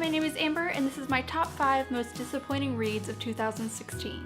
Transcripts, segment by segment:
my name is Amber, and this is my top 5 most disappointing reads of 2016.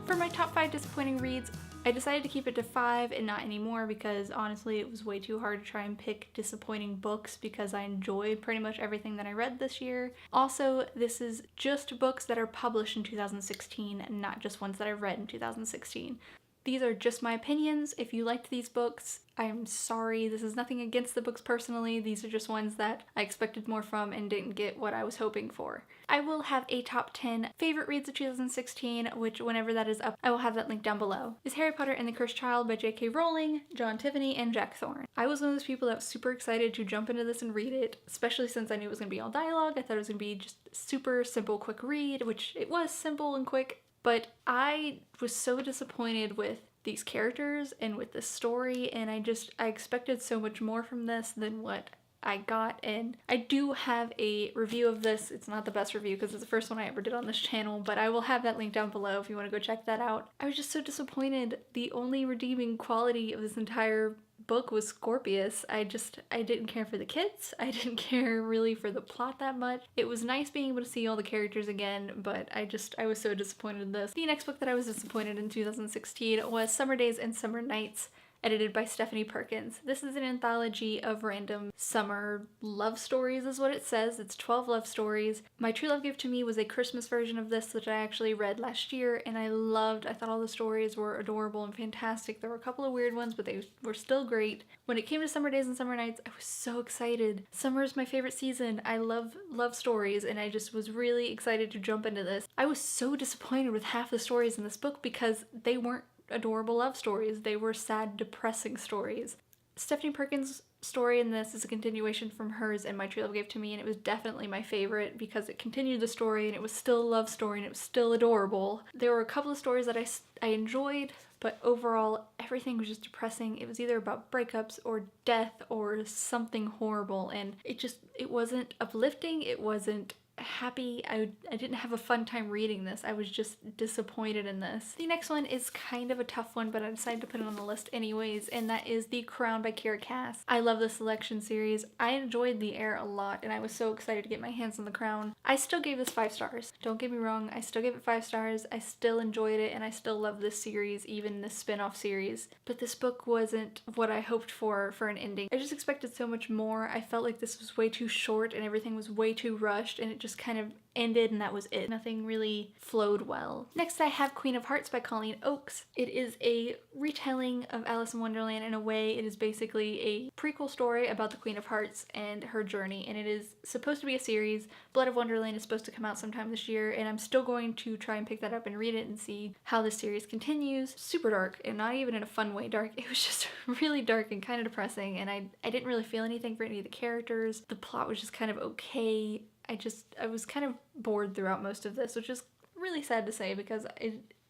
For my top 5 disappointing reads, I decided to keep it to 5 and not anymore because honestly it was way too hard to try and pick disappointing books because I enjoyed pretty much everything that I read this year. Also, this is just books that are published in 2016 and not just ones that I read in 2016. These are just my opinions. If you liked these books, I'm sorry. This is nothing against the books personally. These are just ones that I expected more from and didn't get what I was hoping for. I will have a top 10 favorite reads of 2016, which whenever that is up, I will have that link down below. Is Harry Potter and the Cursed Child by J.K. Rowling, John Tiffany, and Jack Thorne. I was one of those people that was super excited to jump into this and read it, especially since I knew it was going to be all dialogue. I thought it was going to be just super simple, quick read, which it was simple and quick. But I was so disappointed with these characters and with this story, and I expected so much more from this than what I got. And I do have a review of this. It's not the best review because it's the first one I ever did on this channel, but I will have that link down below if you want to go check that out. I was just so disappointed. The only redeeming quality of this entire book was Scorpius. I didn't care for the kids. I didn't care really for the plot that much. It was nice being able to see all the characters again, but I was so disappointed in this. The next book that I was disappointed in 2016 was Summer Days and Summer Nights, edited by Stephanie Perkins. This is an anthology of random summer love stories is what it says. It's 12 love stories. My True Love Gave to Me was a Christmas version of this, which I actually read last year, and I thought all the stories were adorable and fantastic. There were a couple of weird ones, but they were still great. When it came to Summer Days and Summer Nights, I was so excited. Summer is my favorite season. I love love stories, and I just was really excited to jump into this. I was so disappointed with half the stories in this book because they weren't adorable love stories. They were sad, depressing stories. Stephanie Perkins' story in this is a continuation from hers and My True Love Gave to Me, and it was definitely my favorite because it continued the story and it was still a love story and it was still adorable. There were a couple of stories that I enjoyed, but overall everything was just depressing. It was either about breakups or death or something horrible, and it wasn't uplifting, it wasn't happy. I didn't have a fun time reading this. I was just disappointed in this. The next one is kind of a tough one, but I decided to put it on the list anyways, and that is The Crown by Kiera Cass. I love this selection series. I enjoyed The Heir a lot, and I was so excited to get my hands on The Crown. I still gave this 5 stars. Don't get me wrong, I still gave it 5 stars. I still enjoyed it, and I still love this series, even this spin-off series. But this book wasn't what I hoped for an ending. I just expected so much more. I felt like this was way too short, and everything was way too rushed, and it just kind of ended and that was it. Nothing really flowed well. Next I have Queen of Hearts by Colleen Oakes. It is a retelling of Alice in Wonderland in a way. It is basically a prequel story about the Queen of Hearts and her journey, and it is supposed to be a series. Blood of Wonderland is supposed to come out sometime this year, and I'm still going to try and pick that up and read it and see how this series continues. Super dark, and not even in a fun way dark. It was just really dark and kind of depressing, and I didn't really feel anything for any of the characters. The plot was just kind of okay. I was kind of bored throughout most of this, which is really sad to say because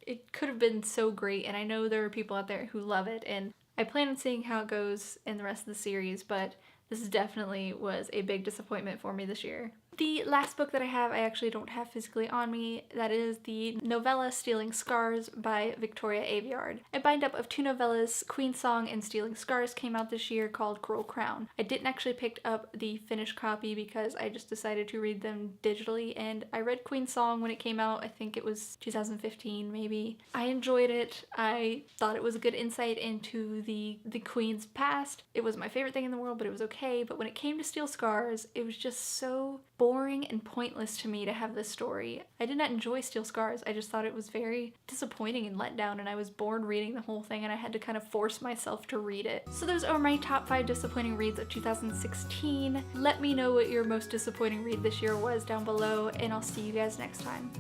it could have been so great, and I know there are people out there who love it, and I plan on seeing how it goes in the rest of the series, but this definitely was a big disappointment for me this year. The last book that I have, I actually don't have physically on me. That is the novella Stealing Scars by Victoria Aveyard. A bind-up of 2 novellas, Queen Song and Stealing Scars, came out this year called Cruel Crown. I didn't actually pick up the finished copy because I just decided to read them digitally, and I read Queen Song when it came out. I think it was 2015 maybe. I enjoyed it. I thought it was a good insight into the Queen's past. It was my favorite thing in the world, but it was okay. But when it came to Steal Scars, it was just so boring and pointless to me to have this story. I did not enjoy Steal Scars. I just thought it was very disappointing and let down, and I was bored reading the whole thing, and I had to kind of force myself to read it. So those are my top 5 disappointing reads of 2016. Let me know what your most disappointing read this year was down below, and I'll see you guys next time.